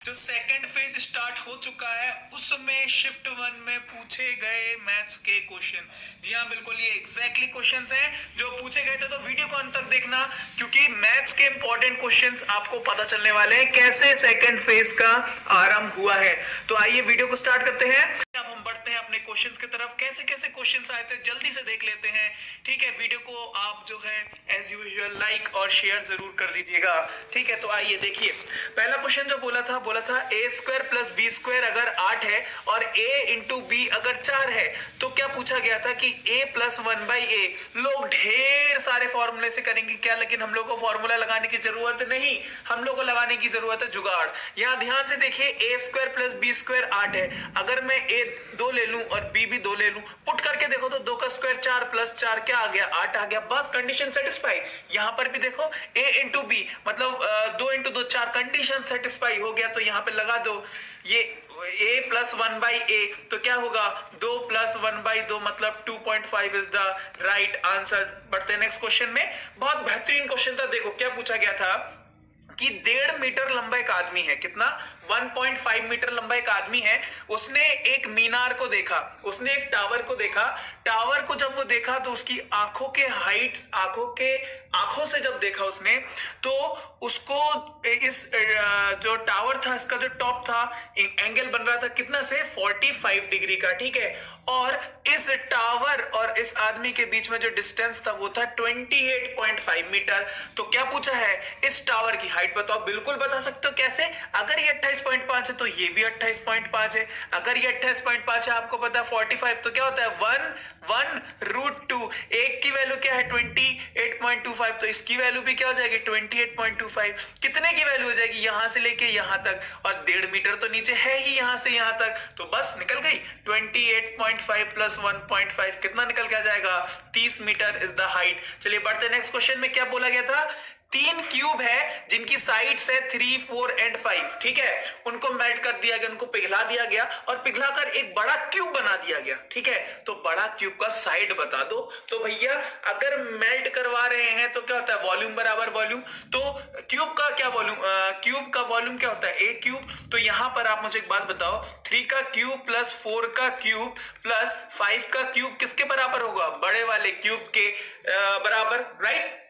जो second phase start हो चुका है उसमें शिफ्ट वन में पूछे गए मैथ्स के क्वेश्चन। जी हाँ, बिल्कुल ये एग्जैक्टली क्वेश्चंस हैं जो पूछे गए थे। तो वीडियो को अंत तक देखना क्योंकि मैथ्स के इंपॉर्टेंट क्वेश्चंस आपको पता चलने वाले हैं कैसे सेकंड फेज का आरंभ हुआ है। तो आइए वीडियो को स्टार्ट करते हैं। अब हम बढ़ते हैं अपने क्वेश्चंस की तरफ। कैसे कैसे क्वेश्चंस आए थे जल्दी से देख लेते हैं। ठीक है, वीडियो को आप जो है एज यूजुअल लाइक और शेयर जरूर कर दीजिएगा। ठीक है, तो आइए देखिए पहला क्वेश्चन जो बोला था ए स्क्वायर प्लस बी स्क्वायर अगर 8 है और a इंटू बी अगर 4 है तो क्या पूछा गया था कि a प्लस 1/a। लोग ढेर सारे फॉर्मूले से करेंगे क्या, लेकिन हम लोग को फॉर्मूला लगाने की जरूरत नहीं, हम लोग को लगाने की जरूरत है जुगाड़। यहां ध्यान से देखिए a square plus B square 8 है, अगर मैं a 2 ले लूं और b भी 2 ले लूं, पुट करके देखो तो 2 का स्क्वायर 4 प्लस 4 क्या आ गया 8 आ गया, बस कंडीशन सेटिस्फाई। यहां पर भी देखो a इंटू बी मतलब 2 इंटू 2 4, कंडीशन सेटिस्फाई हो गया। तो यहां पे लगा दो ये a प्लस 1/a तो क्या होगा 2 प्लस 1/2 मतलब 2.5 इज द राइट आंसर। बढ़ते हैं नेक्स्ट क्वेश्चन में। बहुत बेहतरीन क्वेश्चन था। देखो क्या पूछा गया था कि 1.5 मीटर लंबा एक आदमी है, कितना 1.5 मीटर लंबा एक आदमी है। उसने एक मीनार को देखा, उसने एक टावर को देखा। टावर को जब वो देखा तो उसकी आंखों के हाइट आंखों से जब देखा उसने तो उसको इस जो टावर था इसका जो टॉप था एंगल बन रहा था कितना से 45 डिग्री का। ठीक है, और इस टावर और इस आदमी के बीच में जो डिस्टेंस था वो था 28.5 मीटर। तो क्या पूछा है इस टावर की हाइट बताओ। बिल्कुल बता सकते हो कैसे, अगर ये 28.5 है तो ये भी 28.5 है, अगर ये 28.5 है आपको पता है 45 तो क्या होता है 1/√2। एक की वैल्यू क्या है 28.25 तो इसकी वैल्यू भी क्या हो जाएगी 28.25। कितने की वैल्यू हो जाएगी यहां से लेके यहां तक, और 1.5 मीटर तो नीचे है ही यहां से यहां तक, तो बस निकल गई 28.5 प्लस 1.5 कितना निकल के आ जाएगा 30 मीटर इज द हाइट। चलिए बढ़ते नेक्स्ट क्वेश्चन में। क्या बोला गया था 3 क्यूब है जिनकी साइड्स है 3, 4 एंड 5। ठीक है, उनको मेल्ट कर दिया गया, उनको पिघला दिया गया और पिघलाकर एक बड़ा क्यूब बना दिया गया। ठीक है, तो बड़ा क्यूब का साइड बता दो। तो भैया अगर मेल्ट करवा रहे हैं तो क्या होता है वॉल्यूम बराबर वॉल्यूम। तो क्यूब का क्या वॉल्यूम, क्यूब का वॉल्यूम क्या होता है ए क्यूब। तो यहां पर आप मुझे एक बात बताओ 3 का क्यूब प्लस 4 का क्यूब प्लस 5 का क्यूब किसके बराबर होगा, बड़े वाले क्यूब के बराबर, राइट,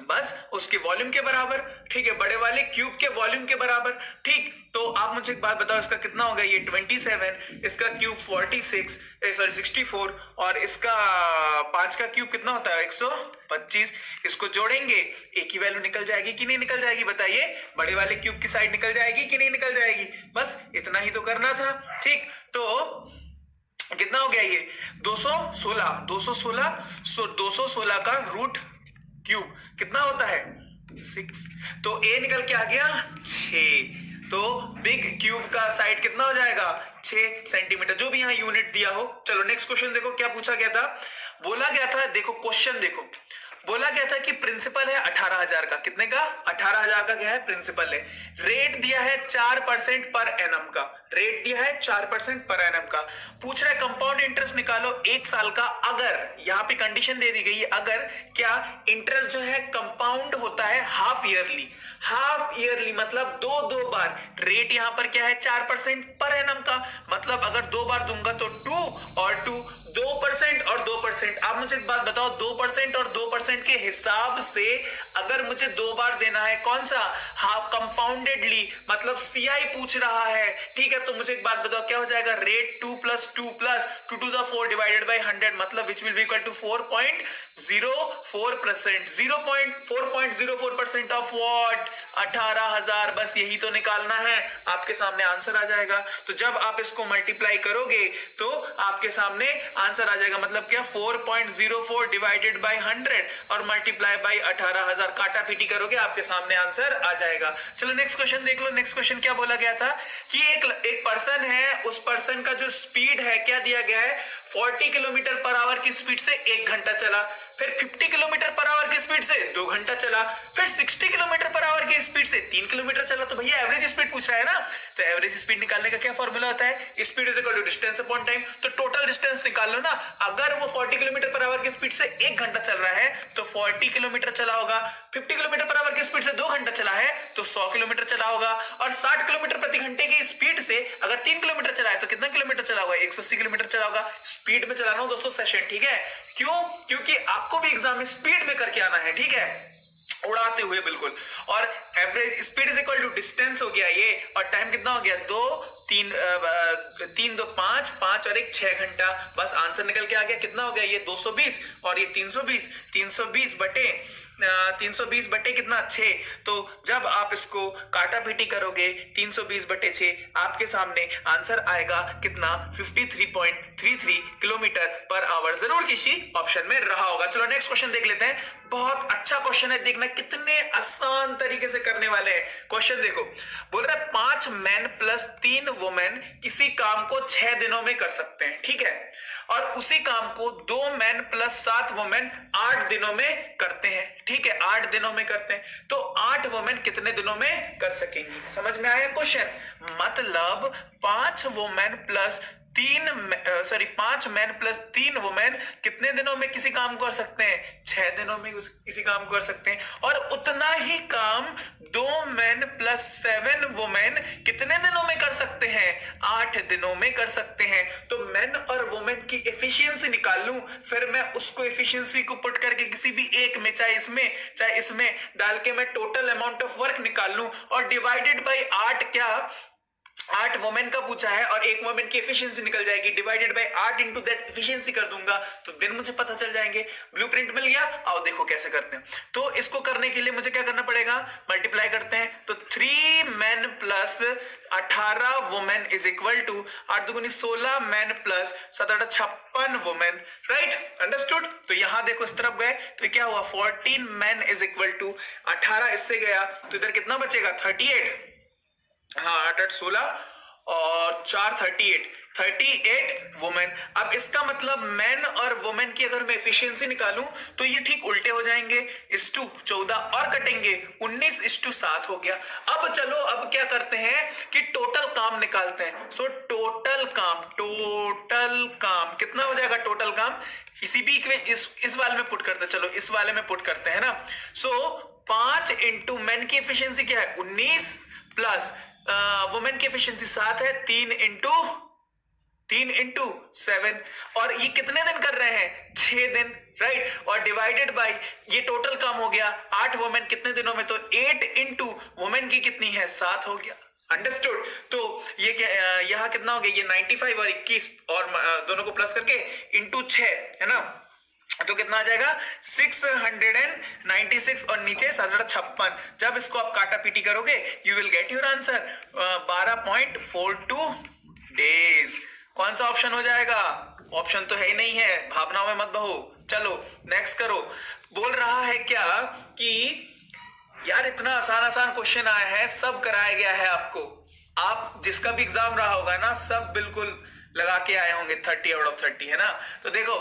बस उसके वॉल्यूम के बराबर। ठीक है, बड़े वाले क्यूब के वॉल्यूम के बराबर। ठीक, तो आप मुझे एक बात बताओ इसका कितना होगा, ये 27, इसका क्यूब 64 और इसका 5 का क्यूब कितना होता है 125। इसको जोड़ेंगे एक ही वैल्यू निकल जाएगी कि नहीं निकल जाएगी बताइए, बड़े वाले क्यूब की साइड निकल जाएगी कि नहीं निकल जाएगी। बस इतना ही तो करना था। ठीक, तो कितना हो गया ये 216 का रूट क्यूब कितना होता है 6। तो a निकल के आ गया 6। तो बिग क्यूब का साइड कितना हो जाएगा 6 सेंटीमीटर, जो भी यहां यूनिट दिया हो। चलो नेक्स्ट क्वेश्चन देखो क्या पूछा गया था। बोला गया था, देखो क्वेश्चन देखो, बोला गया था कि प्रिंसिपल है 18,000 का, कितने का 18,000 का क्या है प्रिंसिपल है। रेट दिया है 4% पर एनम का, रेट दिया है 4% पर एनम का। पूछ रहा है कंपाउंड इंटरेस्ट निकालो 1 साल का। अगर यहां पे कंडीशन दे दी गई है, अगर क्या इंटरेस्ट जो है कंपाउंड होता है हाफ ईयरली मतलब दो बार। रेट यहां पर क्या है 4% पर एनम का, मतलब अगर 2 बार दूंगा तो 2 और 2 2% और 2%। आप मुझे एक बात बताओ 2% और 2% के हिसाब से अगर मुझे 2 बार देना है कौन सा हाफ कंपाउंडेडली मतलब सीआई पूछ रहा है। ठीक है, तो मुझे एक बात बताओ क्या हो जाएगा rate 2 plus 2 plus 2 2 4 divided by 100 मतलब which will be equal to 4.04%। 4.04% of what 18,000। बस यही तो निकालना है, आपके सामने आंसर आ जाएगा। तो जब आप इसको मल्टीप्लाई करोगे तो आपके सामने आंसर आ जाएगा, मतलब क्या 4.04 डिवाइडेड बाय 100 और मल्टीप्लाई बाय 18,000, काटा पीटी करोगे आपके सामने आंसर आ जाएगा। चलो नेक्स्ट क्वेश्चन देख लो। नेक्स्ट क्वेश्चन क्या बोला गया था कि एक पर्सन है, उस पर्सन का जो स्पीड है क्या दिया गया है 40 किलोमीटर पर आवर की स्पीड से 1 घंटा चला, फिर 50 किलोमीटर पर आवर की स्पीड से 2 घंटा चला, फिर 60 किलोमीटर पर आवर की स्पीड से 3 किलोमीटर चला। तो भैया एवरेज स्पीड पूछ रहा है ना, तो एवरेज स्पीड निकालने का क्या फॉर्मूला होता है speed is equal to distance upon time. तो टोटल डिस्टेंस निकाल लो ना, अगर वो 40 किलोमीटर पर आवर की स्पीड से 1 घंटा चल रहा है तो 40 किलोमीटर चला होगा, 50 किलोमीटर पर आवर की स्पीड से 2 घंटा चला है तो 100 किलोमीटर चला होगा, और 60 किलोमीटर प्रति घंटा अगर 3 किलोमीटर चला है तो कितना किलोमीटर चला होगा, 180 किलोमीटर चला होगा। स्पीड में चला रहा हूं दोस्तों सेशन, ठीक है। क्यों? क्योंकि आपको भी एग्जाम में स्पीड में करके आना है, ठीक है, उड़ाते हुए बिल्कुल। और average speed is equal to distance हो गया ये, और टाइम कितना हो गया, 2 3 3 2 5 5 और 1 6 घंटा। बस आंसर निकल के आ गया। कितना हो गया, ये 220 और ये 320, 320 बटे कितना 6। तो जब आप इसको काटा पीटी करोगे 320 बटे 6, आपके सामने आंसर आएगा कितना, 53.33 किलोमीटर पर आवर। जरूर किसी ऑप्शन में रहा होगा। चलो नेक्स्ट क्वेश्चन देख लेते हैं। बहुत अच्छा क्वेश्चन है, देखना कितने आसान तरीके से करने वाले हैं। क्वेश्चन देखो, बोल रहा है 5 मैन प्लस 3 वुमेन किसी काम को 6 दिनों में कर सकते हैं, ठीक है, और उसी काम को 2 मैन प्लस 7 वुमेन 8 दिनों में करते हैं, ठीक है, 8 दिनों में करते हैं। तो 8 वुमेन कितने दिनों में कर सकेंगी? समझ में आया क्वेश्चन? मतलब 5 women plus 5 man plus 3 women कितने दिनों में किसी काम को कर सकते हैं? 6 दिनों में किसी काम को कर सकते हैं। और उतना ही काम 2 मैन प्लस 7 वुमेन कितने दिनों में कर सकते हैं? 8 दिनों में कर सकते हैं। तो मैन और वुमेन की एफिशिएंसी निकाल लूं, फिर मैं उसको एफिशिएंसी को पुट करके किसी भी एक में, चाहे इसमें डाल के मैं टोटल अमाउंट ऑफ वर्क निकाल लूं, और डिवाइडेड बाई 8, क्या 8 वुमेन का पूछा है और एक वुमेन की एफिशिएंसी निकल जाएगी, divided by 8 into that efficiency कर दूंगा, तो दिन मुझे पता चल जाएंगे। ब्लूप्रिंट मिल गया। आओ देखो कैसे करते हैं। तो इसको करने के लिए मुझे क्या करना पड़ेगा, मल्टीप्लाई करते हैं। तो 3 man plus 18 women is equal to 8 दूनी 16 man plus 7 8 56 women, right, understood. तो यहां देखो इस तरफ गए तो क्या हुआ, 14 मैन इज इक्वल टू 18 इससे गया तो इधर कितना बचेगा, 38, हाँ 8 8 16 और 4 38 वुमेन। अब इसका मतलब मैन और वुमेन की अगर मैं एफिशिएंसी निकालूं तो ये ठीक उल्टे हो जाएंगे, इस टू 14 और कटेंगे 19:7 हो गया। अब चलो अब क्या करते हैं कि टोटल काम निकालते हैं। सो टोटल काम कितना हो जाएगा, टोटल काम किसी भी इस वाले में पुट करते हैं, चलो इस वाले में पुट करते हैं ना। सो 5 इंटू मैन की एफिशिएंसी क्या है 19 प्लस वुमेन की एफिशिएंसी 7 है, 3 इंटू 7, और ये कितने दिन कर रहे हैं, 6 दिन, राइट, और डिवाइडेड बाय ये टोटल काम हो गया 8 वुमेन कितने दिनों में, तो 8 इंटू वुमेन की कितनी है 7 हो गया, अंडरस्टूड। तो ये क्या यहां कितना हो गया, ये 95 और 21 और दोनों को प्लस करके इंटू 6 है ना, तो कितना आ जाएगा 696 और नीचे 756। जब इसको आप काटा पीटी करोगे you will get your answer 12.42 days. कौन सा ऑप्शन हो जाएगा, ऑप्शन तो है ही नहीं है, भावनाओं में मत बहो। चलो नेक्स्ट करो। बोल रहा है क्या कि यार इतना आसान क्वेश्चन आया है, सब कराया गया है आपको, आप जिसका भी एग्जाम रहा होगा ना सब बिल्कुल लगा के आए होंगे 30 आउट ऑफ 30, है ना। तो देखो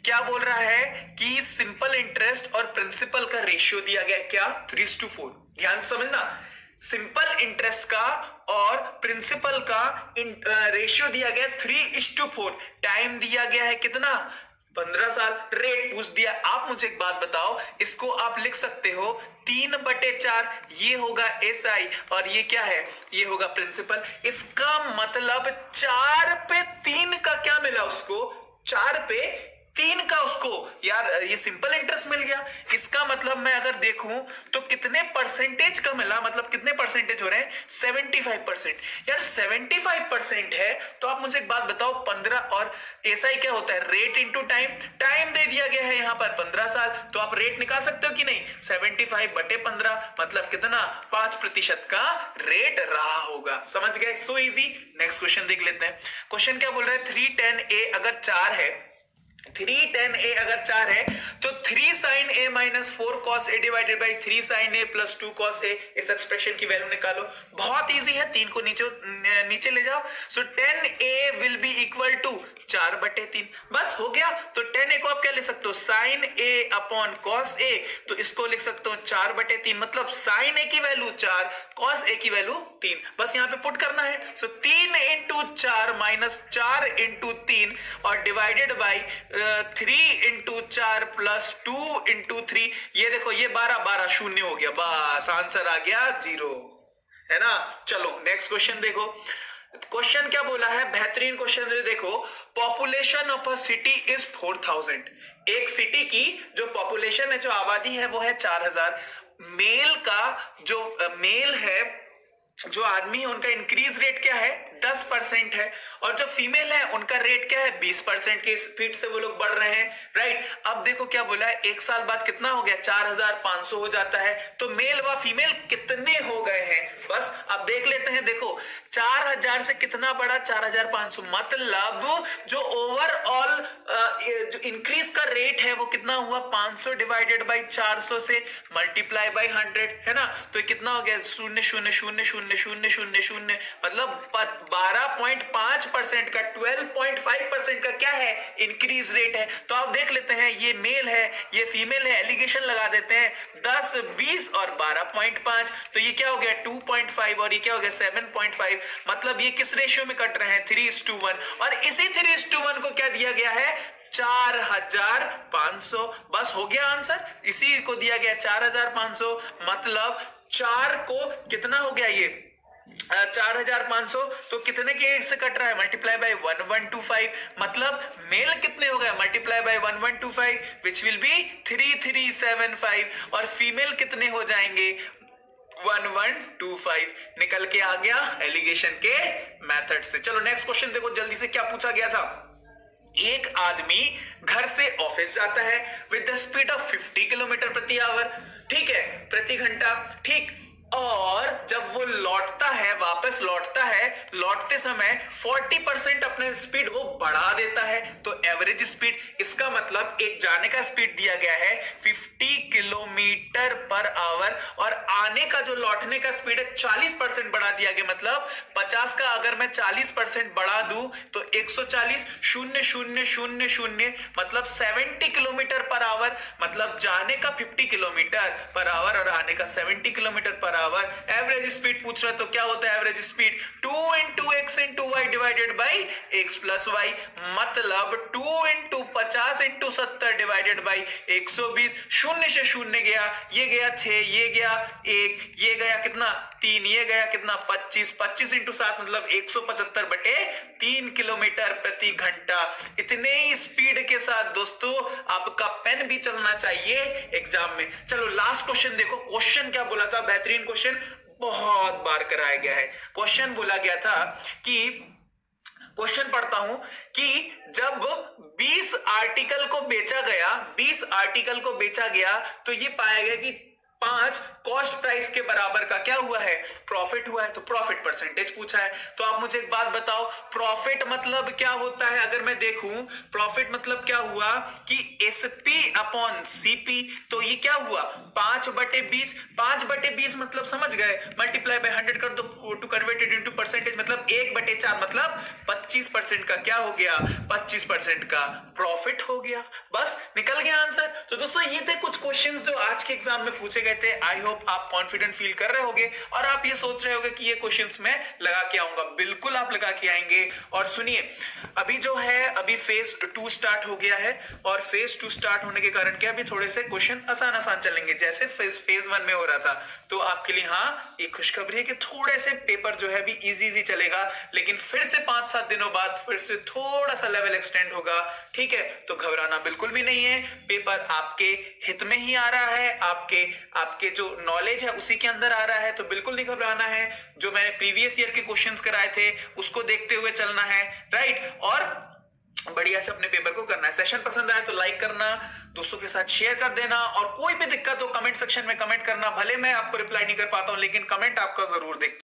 क्या बोल रहा है कि सिंपल इंटरेस्ट और प्रिंसिपल का रेशियो दिया गया क्या, 3:4। ध्यान से समझना, सिंपल इंटरेस्ट का और प्रिंसिपल का रेशियो दिया गया 3:4। टाइम दिया गया है कितना, 15 साल। रेट पूछ दिया। आप मुझे एक बात बताओ, इसको आप लिख सकते हो 3/4, ये होगा SI और ये क्या है, ये होगा प्रिंसिपल। इसका मतलब 4 पे 3 का क्या मिला उसको, 4 पे 3 का उसको, यार ये सिंपल इंटरेस्ट मिल गया। इसका मतलब मैं अगर देखूं तो कितने परसेंटेज का मिला, मतलब कितने परसेंटेज हो रहे हैं, 75%। यार 75% है तो आप मुझे एक बात बताओ, 15 और SI क्या होता है, रेट इंटू टाइम। टाइम दे दिया गया है यहां पर 15 साल, तो आप रेट निकाल सकते हो कि नहीं, 75/15 मतलब कितना, 5% का रेट रहा होगा। समझ गए, सो इजी। नेक्स्ट क्वेश्चन देख लेते हैं। क्वेश्चन क्या बोल रहा है, 310A अगर 4 है, 310A अगर 4 है तो 3 sin A minus 4 cos A divided by 3 sin A plus 2 cos A, इस एक्सप्रेशन की वैल्यू निकालो। बहुत इजी है, 3 को नीचे ले जाओ। So 10A will be equal to 4/3, बस हो गया। तो 10A को आप क्या ले सकते हो, sin A upon cos A, तो इसको लिख सकते हो 4/3, मतलब sin A की वैल्यू 4, cos A की वैल्यू 3, बस यहाँ पे पुट करना है। सो 3 इंटू 4 माइनस 4 इंटू 3 और divided by 3 into 4 plus 2 into 3, ये देखो ये 12 शून्य हो गया, बस आंसर आ गया 0, है ना। चलो नेक्स्ट क्वेश्चन देखो। क्वेश्चन क्या बोला है, बेहतरीन क्वेश्चन है। देखो, population of a city is 4000। एक सिटी की जो पॉपुलेशन है, जो आबादी है, वो है 4000। मेल का जो मेल है, जो आदमी है, उनका इंक्रीज रेट क्या है, 10% है। और जो फीमेल है, उनका रेट क्या है, 20% की स्पीड से वो लोग बढ़ रहे हैं, राइट। अब देखो क्या बोला है, एक साल बाद कितना हो गया, 4500 हो जाता है। तो मेल व फीमेल कितने हो गए हैं, बस अब देख लेते हैं। देखो 4000 से कितना बढ़ा, 4500, मतलब जो ओवरऑल जो इंक्रीज का रेट है वो कितना हुआ, 500 डिवाइडेड बाई 400 से मल्टीप्लाई बाई 100, है ना। तो कितना हो गया, 0.000000, मतलब 12.5% का, 12.5% का क्या है, इंक्रीज रेट है। तो आप देख लेते हैं, ये मेल है, ये फीमेल है, एलिगेशन लगा देते हैं, 10, 20 और 12.5, तो ये क्या हो गया, 2.5, और ये क्या हो गया, 7.5। मतलब ये किस रेशियो में कट रहे हैं, 3:1। और इसी 3:1 को क्या दिया गया है, 4500। बस हो गया आंसर, इसी को दिया गया 4500। मतलब 4 को कितना हो गया, ये 4500, तो कितने के से कट रहा है, मल्टीप्लाई बाय 1125। मतलब मेल कितने हो गए, multiply by 1125, which will B 3375। और फीमेल कितने हो जाएंगे, 1125। निकल के आ गया एलिगेशन के मेथड से। चलो नेक्स्ट क्वेश्चन देखो जल्दी से, क्या पूछा गया था। एक आदमी घर से ऑफिस जाता है with the speed of 50 kilometre प्रति आवर, ठीक है, प्रति घंटा, ठीक। और जब वो लौटता है, वापस लौटता है, लौटते समय 40% अपने स्पीड वो बढ़ा देता है। तो एवरेज स्पीड, इसका मतलब एक जाने का स्पीड दिया गया है 50 किलोमीटर पर आवर, और आने का जो लौटने का स्पीड है 40% बढ़ा दिया गया। मतलब 50 का अगर मैं 40% बढ़ा दूं तो 140, 0.0000, मतलब 70 किलोमीटर पर आवर। मतलब जाने का 50 किलोमीटर पर आवर और आने का 70 kilometre per hour. Average speed पूछ रहा है, तो क्या होता है average speed, 2 × x × y divided by x + y। मतलब 2 × 50 × 70 डिवाइडेड बाई 120। 0 से 0 गया, ये गया 6, ये गया 1, ये गया कितना 3, ये गया कितना 25, 25 × 7 मतलब 175/3 किलोमीटर प्रति घंटा। इतने ही स्पीड के साथ दोस्तों आपका पेन भी चलना चाहिए एग्जाम में। चलो लास्ट क्वेश्चन देखो, क्वेश्चन क्या बोला था, बेहतरीन क्वेश्चन, बहुत बार कराया गया है। क्वेश्चन बोला गया था कि, क्वेश्चन पढ़ता हूं कि जब 20 आर्टिकल को बेचा गया, 20 आर्टिकल को बेचा गया, तो ये पाया गया कि 5 कॉस्ट प्राइस के बराबर का क्या हुआ है, प्रॉफिट हुआ है। तो प्रॉफिट परसेंटेज पूछा है। तो आप मुझे एक बात बताओ, प्रॉफिट मतलब क्या होता है। अगर मैं देखूं, प्रॉफिट मतलब क्या हुआ कि SP/CP। तो ये क्या हुआ, 5/20। 5/20 मतलब समझ गए, मल्टीप्लाई बाय 100 कर दो to convert it into percentage, मतलब 1/4 मतलब 25% का क्या हो गया, 25% का प्रॉफिट हो गया। बस निकल गया आंसर। तो दोस्तों ये थे कुछ क्वेश्चंस जो आज के एग्जाम में पूछे गए थे। आई होप आप कॉन्फिडेंट फील कर रहे होगे और आप ये सोच रहे होगे कि ये क्वेश्चंस मैं लगा के आऊंगा। बिल्कुल आप लगा के आएंगे। और सुनिए, अभी जो है, अभी फेज 2 स्टार्ट हो गया है, और फेज 2 स्टार्ट होने के कारण क्या, अभी थोड़े से क्वेश्चन आसान आसान चलेंगे, जैसे फेज 1 में हो रहा था। तो आपके लिए हाँ एक खुशखबरी है कि थोड़े से पेपर जो है भी इजी चलेगा, लेकिन फिर से 5-7 दिनों बाद फिर से थोड़ा सा लेवल एक्सटेंड होगा, ठीक है। तो घबराना बिल्कुल भी नहीं है, पेपर आपके हित में ही आ रहा है, आपके जो नॉलेज है उसी के अंदर आ रहा है। तो बिल्कुल नहीं घबराना है। जो मैंने प्रीवियस ईयर के क्वेश्चंस कराए थे उसको देखते हुए चलना है, राइट। और बढ़िया से अपने पेपर को करना है। सेशन पसंद आए तो लाइक करना, दोस्तों के साथ शेयर कर देना, और कोई भी दिक्कत हो कमेंट सेक्शन में कमेंट करना। भले मैं आपको रिप्लाई नहीं कर पाता हूं, लेकिन कमेंट आपका जरूर देखता हूं।